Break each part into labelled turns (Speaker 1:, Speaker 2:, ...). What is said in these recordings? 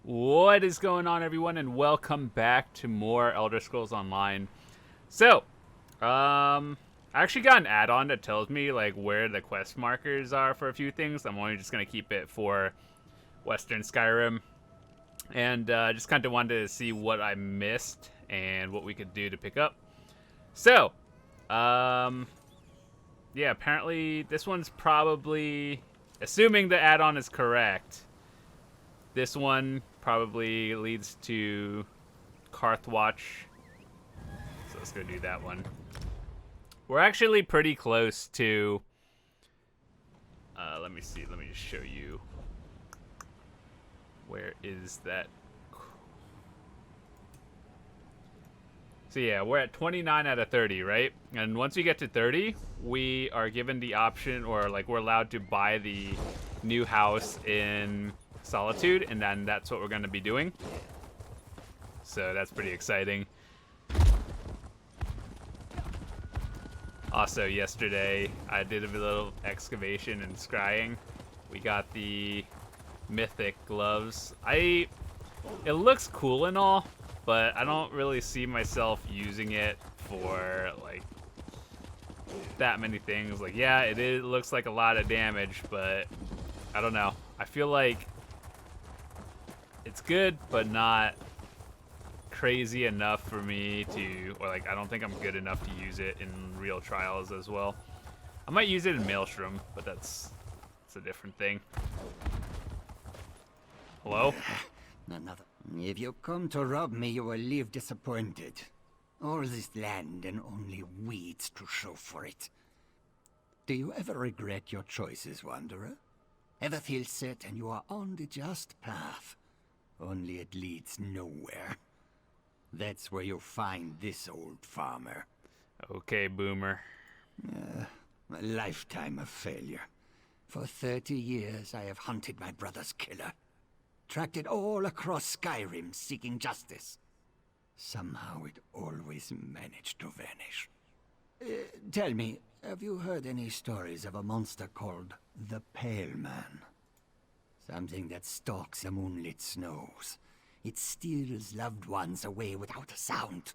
Speaker 1: What is going on, everyone, and welcome back to more Elder Scrolls Online. So, I actually got an add-on that tells me like where the quest markers are for a few things. I'm only just gonna keep it for Western Skyrim, and just kind of wanted to see what I missed and what we could do to pick up. So, yeah, apparently this one's probably, assuming the add-on is correct. This one probably leads to Karthwatch. So let's go do that one. We're actually pretty close to... let me see. Let me just show you. Where is that? So yeah, we're at 29 out of 30, right? And once we get to 30, we are given the option, or like we're allowed to buy the new house in Solitude, and then that's what we're going to be doing. So that's pretty exciting. Also, yesterday I did a little excavation and scrying. We got the mythic gloves. It looks cool and all, but I don't really see myself using it for like that many things. Like, yeah, it looks like a lot of damage, but I don't know. I feel like it's good, but not crazy enough for me to, or like I don't think I'm good enough to use it in real trials as well. I might use it in Maelstrom, but that's a different thing. Hello?
Speaker 2: Another. If you come to rob me, you will leave disappointed. All this land and only weeds to show for it. Do you ever regret your choices, Wanderer? Ever feel certain you are on the just path? Only it leads nowhere. That's where you'll find this old farmer.
Speaker 1: Okay, boomer.
Speaker 2: A lifetime of failure. For 30 years I have hunted my brother's killer. Tracked it all across Skyrim seeking justice. Somehow it always managed to vanish. Tell me, have you heard any stories of a monster called the Pale Man? Something that stalks the moonlit snows. It steals loved ones away without a sound.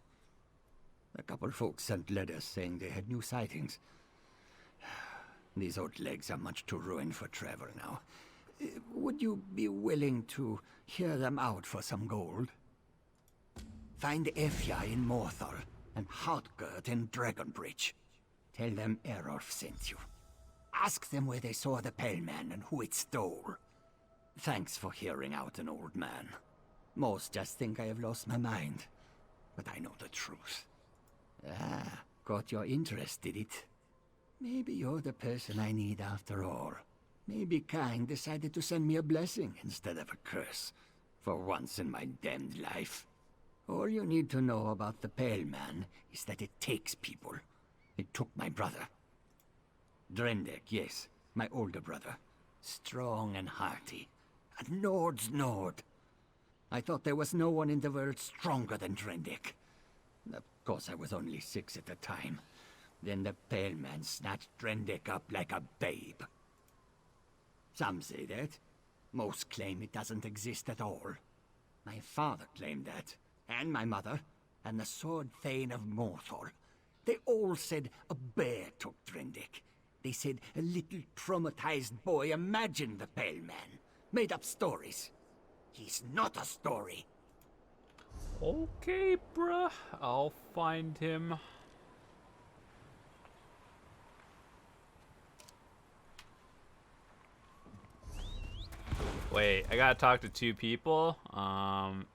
Speaker 2: A couple folks sent letters saying they had new sightings. These old legs are much too ruined for travel now. Would you be willing to hear them out for some gold? Find Efja in Morthal and Hartgurt in Dragonbridge. Tell them Erorf sent you. Ask them where they saw the Pale Man and who it stole. Thanks for hearing out an old man. Most just think I have lost my mind, but I know the truth. Ah, caught your interest, did it? Maybe you're the person I need after all. Maybe Kyne decided to send me a blessing instead of a curse, for once in my damned life. All you need to know about the Pale Man is that it takes people. It took my brother. Drendek, yes, my older brother. Strong and hearty. A Nord's Nord. I thought there was no one in the world stronger than Drendek. Of course, I was only 6 at the time. Then the Pale Man snatched Drendek up like a babe. Some say that. Most claim it doesn't exist at all. My father claimed that, and my mother, and the Sword Thane of Morthal. They all said a bear took Drendek. They said a little traumatized boy imagined the Pale Man. Made up stories. He's not a story.
Speaker 1: Okay, bruh. I'll find him. Wait, I gotta talk to 2 people.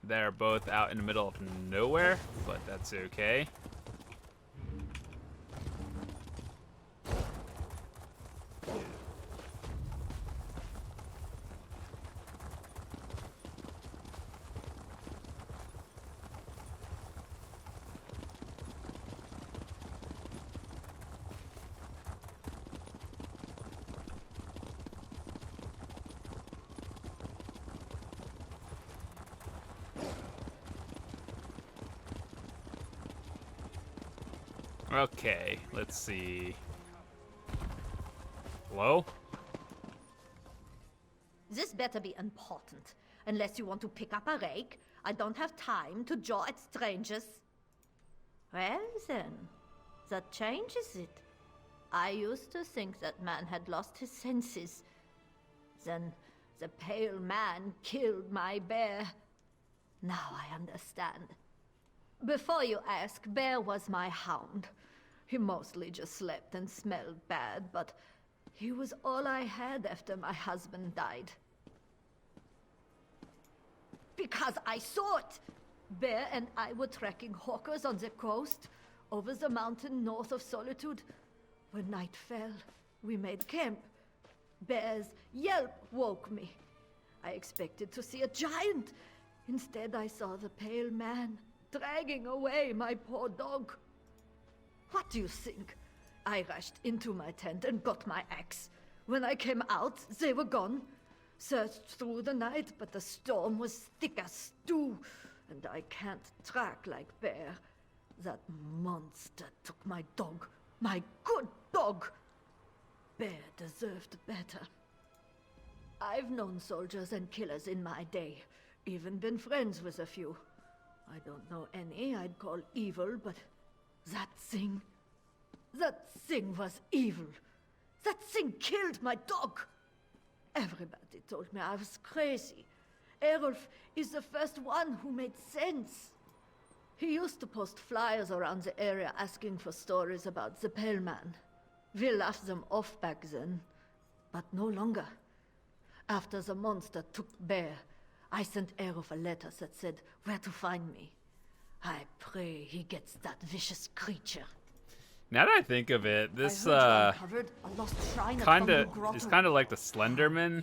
Speaker 1: They're both out in the middle of nowhere, but that's okay. Okay, let's see. Hello?
Speaker 3: This better be important. Unless you want to pick up a rake, I don't have time to jaw at strangers. Well then, that changes it. I used to think that man had lost his senses. Then the pale man killed my bear. Now I understand. Before you ask, Bear was my hound. He mostly just slept and smelled bad, but he was all I had after my husband died. Because I saw it! Bear and I were tracking hawkers on the coast, over the mountain north of Solitude. When night fell, we made camp. Bear's yelp woke me. I expected to see a giant. Instead, I saw the pale man dragging away my poor dog. What do you think? I rushed into my tent and got my axe. When I came out, they were gone. Searched through the night, but the storm was thick as stew, and I can't track like Bear. That monster took my dog, my good dog. Bear deserved better. I've known soldiers and killers in my day, even been friends with a few. I don't know any I'd call evil, but that thing was evil. That thing killed my dog. Everybody told me I was crazy. Errolf is the first one who made sense. He used to post flyers around the area asking for stories about the Pale Man. We laughed them off back then, but no longer. After the monster took Bear, I sent Errolf a letter that said where to find me. I pray he gets that vicious creature.
Speaker 1: Now that I think of it, this
Speaker 3: kinda
Speaker 1: is kind of like the Slenderman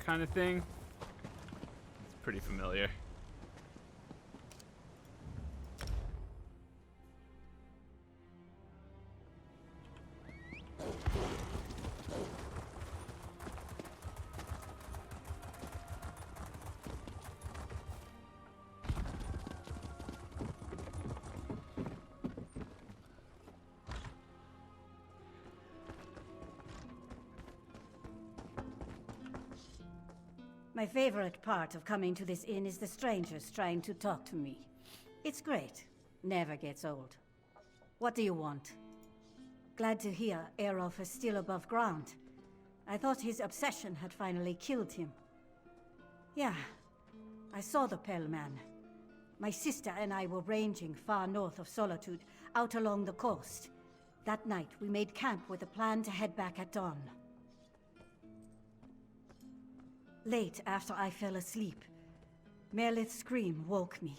Speaker 1: kind of thing. It's pretty familiar.
Speaker 4: My favorite part of coming to this inn is the strangers trying to talk to me. It's great. Never gets old. What do you want? Glad to hear Erolf is still above ground. I thought his obsession had finally killed him. Yeah, I saw the Pale Man. My sister and I were ranging far north of Solitude, out along the coast. That night, we made camp with a plan to head back at dawn. Late after I fell asleep, Merlith's scream woke me.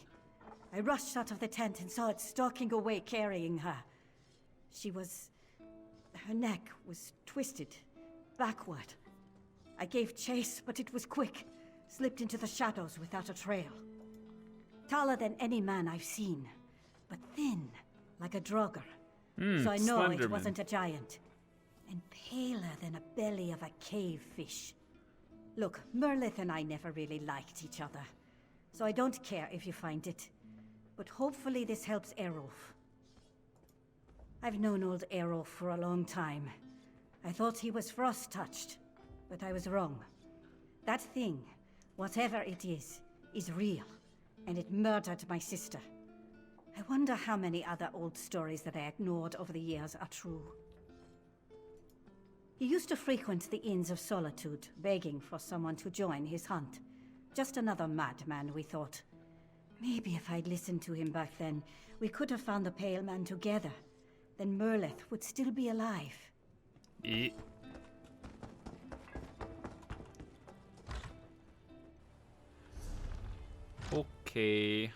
Speaker 4: I rushed out of the tent and saw it stalking away carrying her. Her neck was twisted, backward. I gave chase, but it was quick, slipped into the shadows without a trail. Taller than any man I've seen, but thin, like a draugr. So I know it wasn't a giant. And paler than a belly of a cave fish. Look, Merlith and I never really liked each other, so I don't care if you find it. But hopefully this helps Erolf. I've known old Erolf for a long time. I thought he was frost-touched, but I was wrong. That thing, whatever it is real, and it murdered my sister. I wonder how many other old stories that I ignored over the years are true. He used to frequent the Inns of Solitude, begging for someone to join his hunt. Just another madman, we thought. Maybe if I'd listened to him back then, we could have found the Pale Man together. Then Merlith would still be alive.
Speaker 1: Eat. Okay.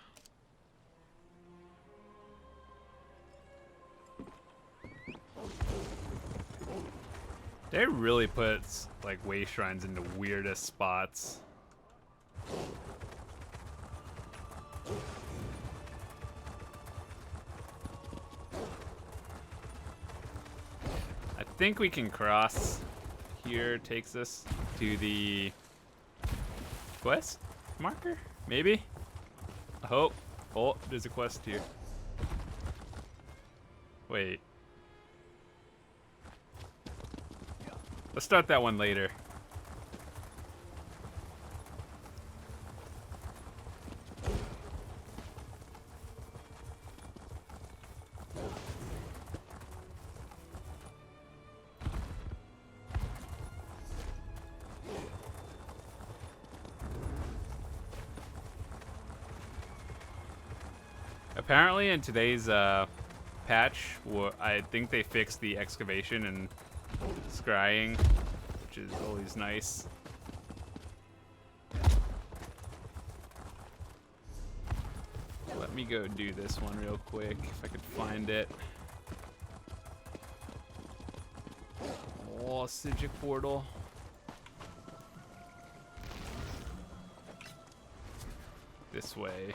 Speaker 1: They really put like way shrines into weirdest spots. I think we can cross here. Takes us to the quest marker, maybe. I hope. Oh, there's a quest here. Wait. Let's start that one later. Apparently in today's patch, I think they fixed the excavation and scrying, which is always nice. Let me go do this one real quick, if I could find it. Oh, Sigic portal. This way.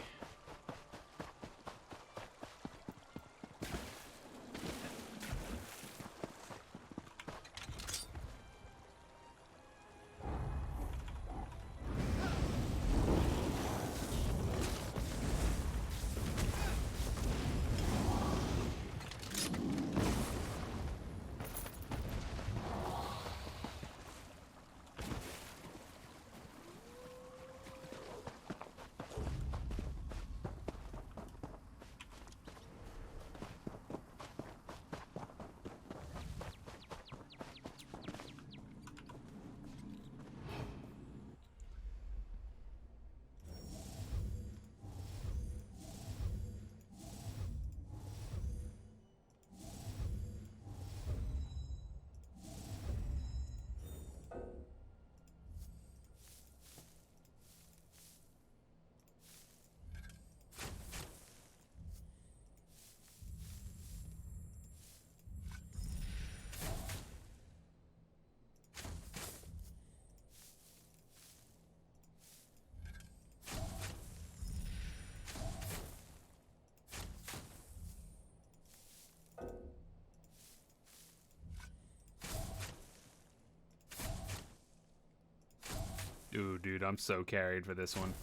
Speaker 1: Ooh, dude, I'm so carried for this one.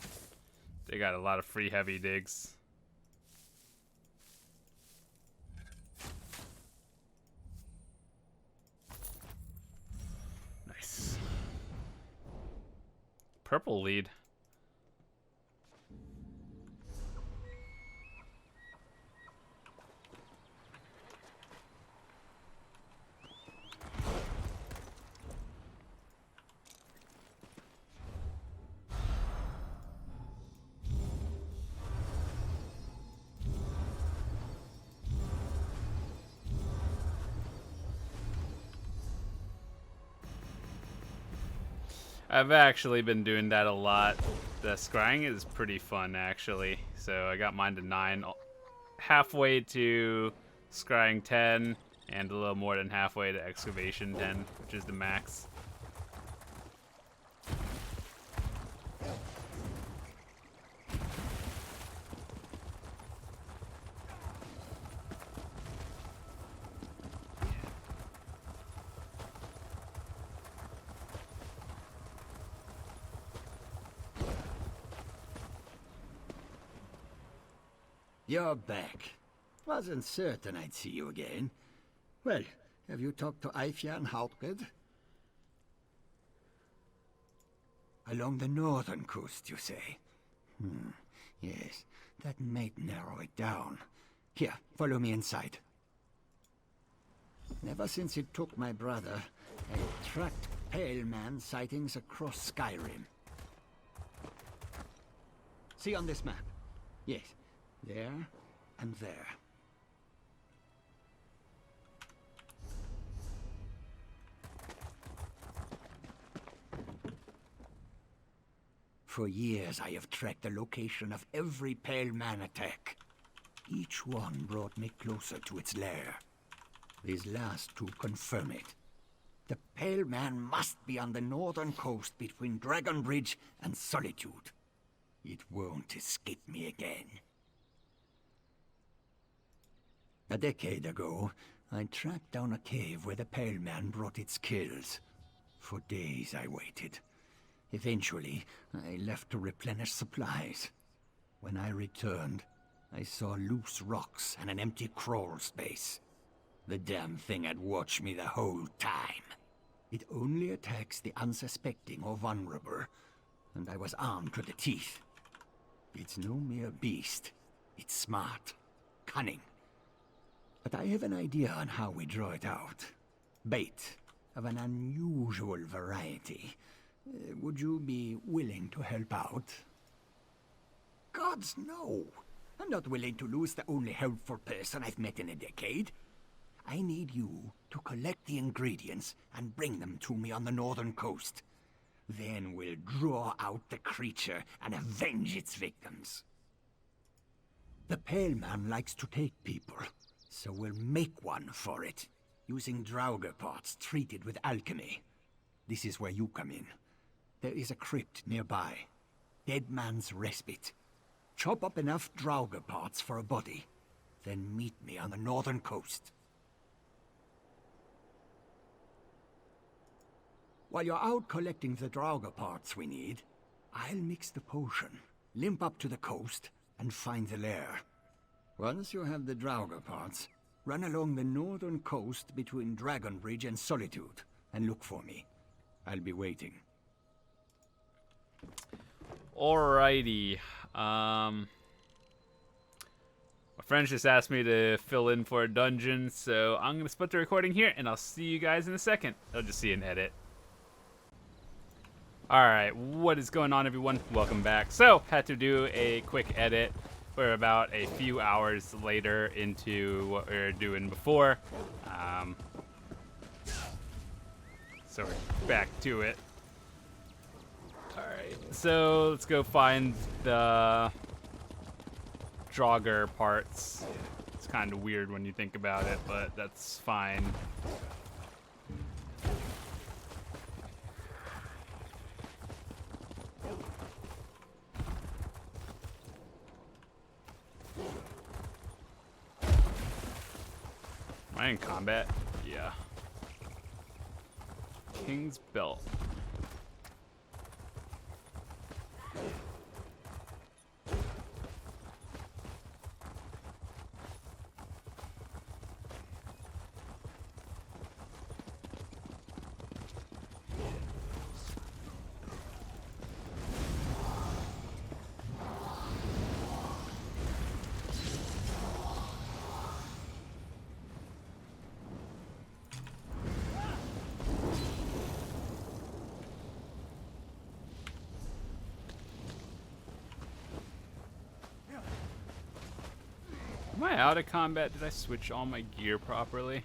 Speaker 1: They got a lot of free heavy digs. Nice. Purple lead. I've actually been doing that a lot. The scrying is pretty fun, actually. So I got mine to 9, halfway to scrying 10, and a little more than halfway to excavation 10, which is the max.
Speaker 2: You're back. Wasn't certain I'd see you again. Well, have you talked to Aifia and Hauptred? Along the northern coast, you say? Yes, that might narrow it down. Here, follow me inside. Ever since it took my brother, I tracked Pale Man sightings across Skyrim. See on this map? Yes. There and there. For years I have tracked the location of every Pale Man attack. Each one brought me closer to its lair. These last two confirm it. The Pale Man must be on the northern coast between Dragon Bridge and Solitude. It won't escape me again. A decade ago, I tracked down a cave where the Pale Man brought its kills. For days I waited. Eventually, I left to replenish supplies. When I returned, I saw loose rocks and an empty crawl space. The damn thing had watched me the whole time. It only attacks the unsuspecting or vulnerable, and I was armed to the teeth. It's no mere beast. It's smart, cunning. But I have an idea on how we draw it out. Bait of an unusual variety. Would you be willing to help out? Gods, no! I'm not willing to lose the only helpful person I've met in a decade. I need you to collect the ingredients and bring them to me on the northern coast. Then we'll draw out the creature and avenge its victims. The Pale Man likes to take people, so we'll make one for it, using Draugr parts treated with alchemy. This is where you come in. There is a crypt nearby. Dead Man's Respite. Chop up enough Draugr parts for a body, then meet me on the northern coast. While you're out collecting the Draugr parts we need, I'll mix the potion, limp up to the coast, and find the lair. Once you have the Draugr parts, run along the northern coast between Dragonbridge and Solitude, and look for me. I'll be waiting.
Speaker 1: Alrighty. My friends just asked me to fill in for a dungeon, so I'm going to split the recording here, and I'll see you guys in a second. I'll just see an edit. Alright, what is going on, everyone? Welcome back. So, had to do a quick edit. We're about a few hours later into what we were doing before. So we're back to it. Alright, so let's go find the Draugr parts. It's kind of weird when you think about it, but that's fine. Am I in combat? Yeah. King's Belt. Am I out of combat? Did I switch all my gear properly?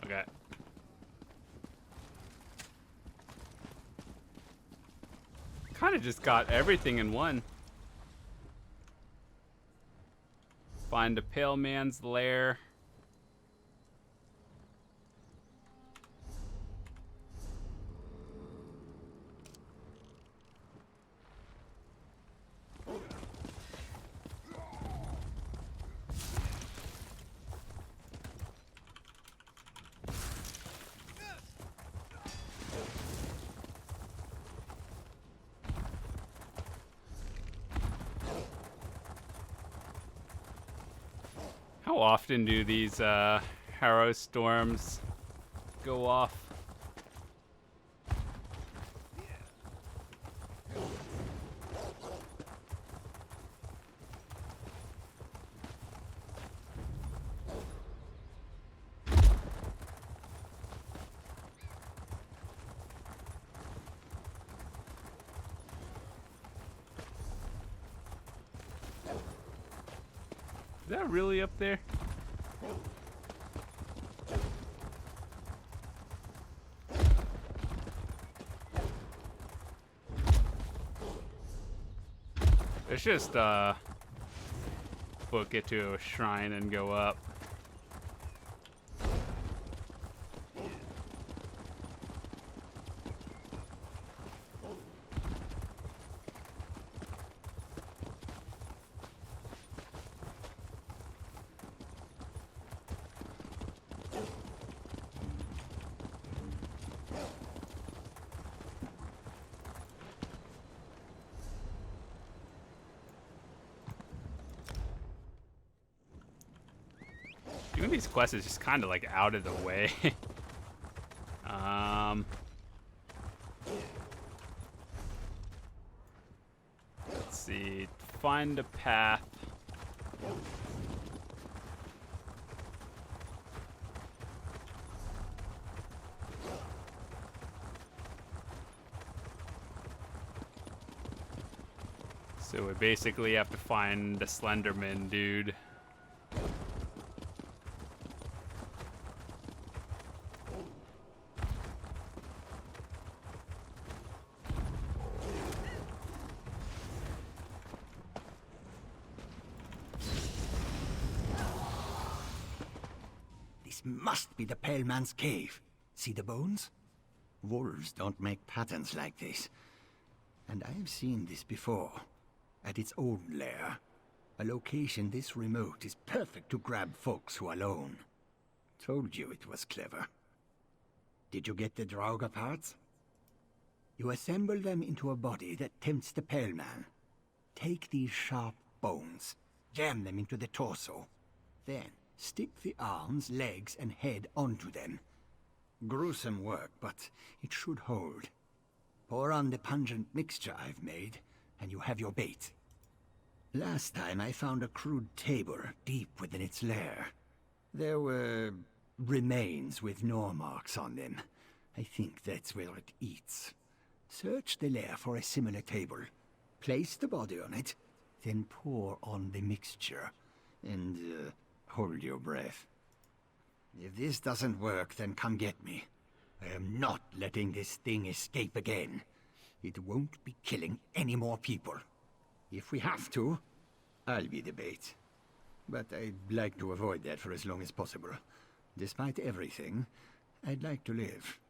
Speaker 1: Okay. Kind of just got everything in one. Find a Pale Man's lair. How often do these Harrow Storms go off? Is that really up there? Let's just book it to a shrine and go up. Doing these quests is just kind of like out of the way. Let's see. Find a path. So we basically have to find the Slenderman dude.
Speaker 2: This must be the Pale Man's cave. See the bones? Wolves don't make patterns like this. And I have seen this before. At its old lair. A location this remote is perfect to grab folks who are alone. Told you it was clever. Did you get the Draugr parts? You assemble them into a body that tempts the Pale Man. Take these sharp bones, jam them into the torso. Then stick the arms, legs, and head onto them. Gruesome work, but it should hold. Pour on the pungent mixture I've made, and you have your bait. Last time I found a crude table deep within its lair. There were remains with gnaw marks on them. I think that's where it eats. Search the lair for a similar table. Place the body on it, then pour on the mixture. And hold your breath. If this doesn't work, then come get me. I am not letting this thing escape again. It won't be killing any more people. If we have to, I'll be the bait. But I'd like to avoid that for as long as possible. Despite everything, I'd like to live.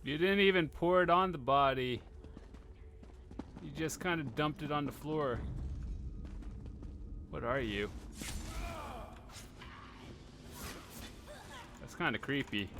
Speaker 1: You didn't even pour it on the body. You just kind of dumped it on the floor. What are you? That's kind of creepy.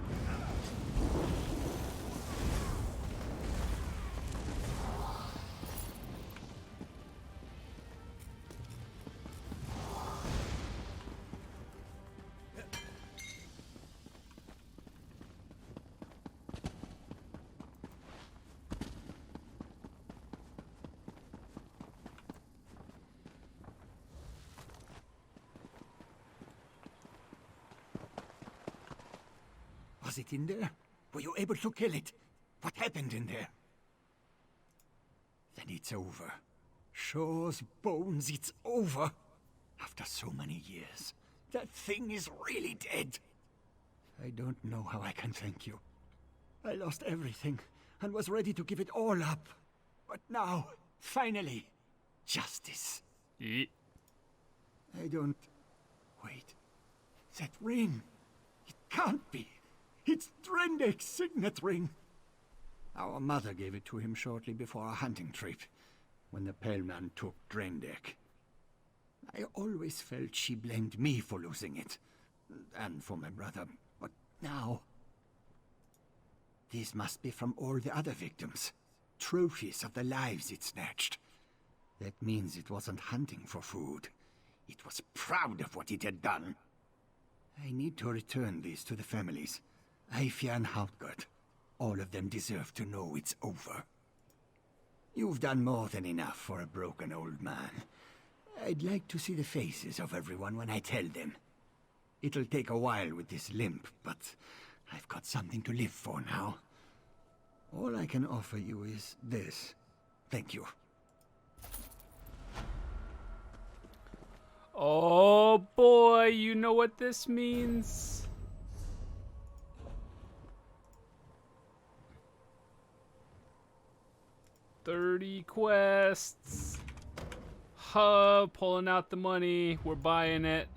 Speaker 2: Was it in there? Were you able to kill it? What happened in there? Then it's over. Shaw's bones, it's over. After so many years, that thing is really dead. I don't know how I can thank you. I lost everything and was ready to give it all up. But now, finally, justice.
Speaker 1: Yeet.
Speaker 2: I don't... Wait. That ring. It can't be. It's Drendek's signet ring. Our mother gave it to him shortly before our hunting trip, when the Pale Man took Drendek. I always felt she blamed me for losing it, and for my brother, but now... These must be from all the other victims. Trophies of the lives it snatched. That means it wasn't hunting for food. It was proud of what it had done. I need to return these to the families. Aifia and Hautgard. All of them deserve to know it's over. You've done more than enough for a broken old man. I'd like to see the faces of everyone when I tell them. It'll take a while with this limp, but I've got something to live for now. All I can offer you is this. Thank you.
Speaker 1: Oh boy, you know what this means? $30 quests. Huh, pulling out the money. We're buying it.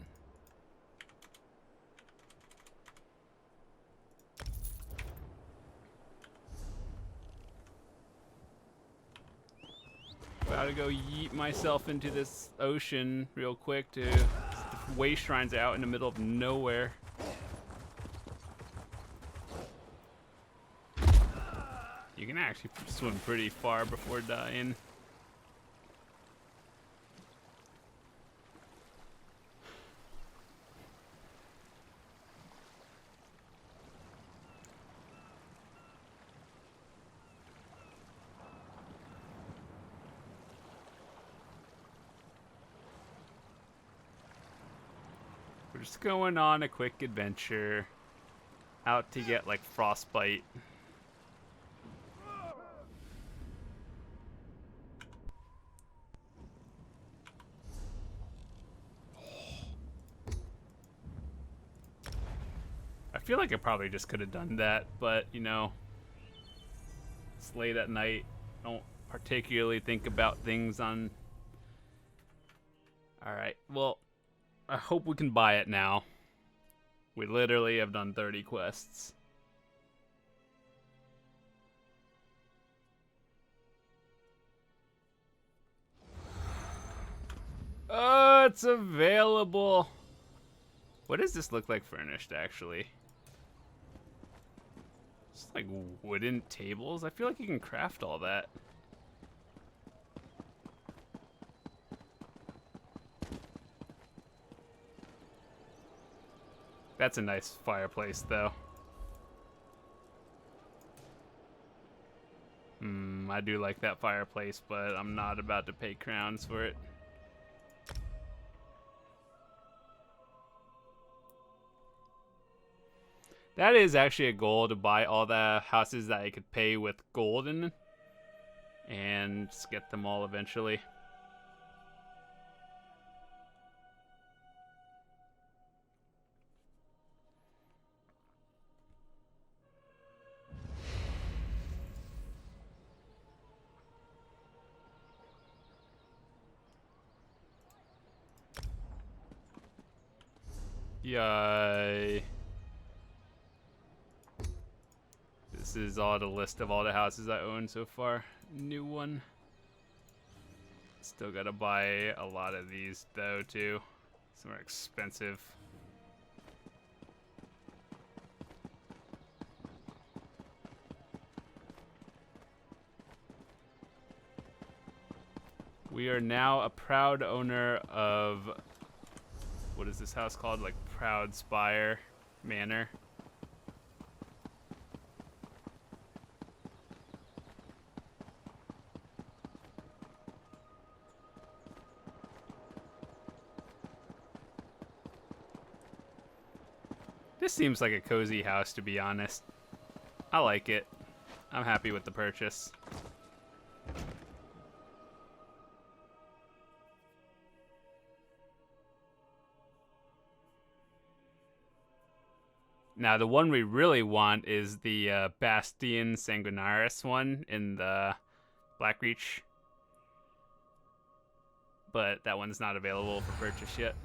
Speaker 1: Gotta go yeet myself into this ocean real quick to waste shrines out in the middle of nowhere. You can actually swim pretty far before dying. We're just going on a quick adventure. Out to get, like, frostbite. I feel like I probably just could have done that, but, you know, it's late at night. Don't particularly think about things on... Alright, well, I hope we can buy it now. We literally have done 30 quests. Oh, it's available. What does this look like furnished, actually? It's like wooden tables. I feel like you can craft all that. That's a nice fireplace, though. I do like that fireplace, but I'm not about to pay crowns for it. That is actually a goal, to buy all the houses that I could pay with gold in, and just get them all eventually. Yay. This is all the list of all the houses I own so far. New one. Still gotta buy a lot of these though too. Some are expensive. We are now a proud owner of, what is this house called? Like Proud Spire Manor. This seems like a cozy house, to be honest. I like it. I'm happy with the purchase. Now, the one we really want is the Bastion Sanguinaris one in the Blackreach. But that one's not available for purchase yet.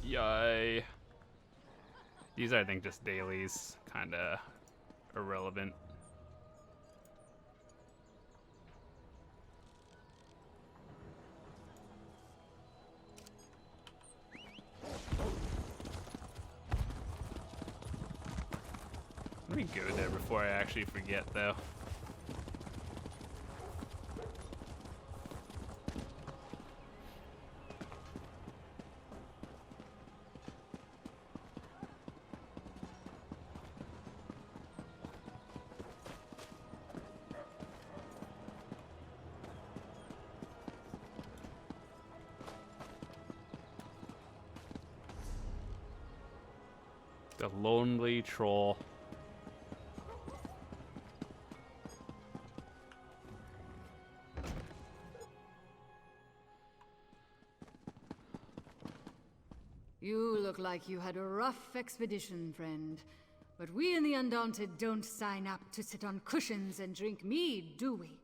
Speaker 1: Yay. These are, I think, just dailies. Kinda irrelevant. Let me go there before I actually forget, though. The Lonely Troll.
Speaker 5: You look like you had a rough expedition, friend. But we in the Undaunted don't sign up to sit on cushions and drink mead, do we?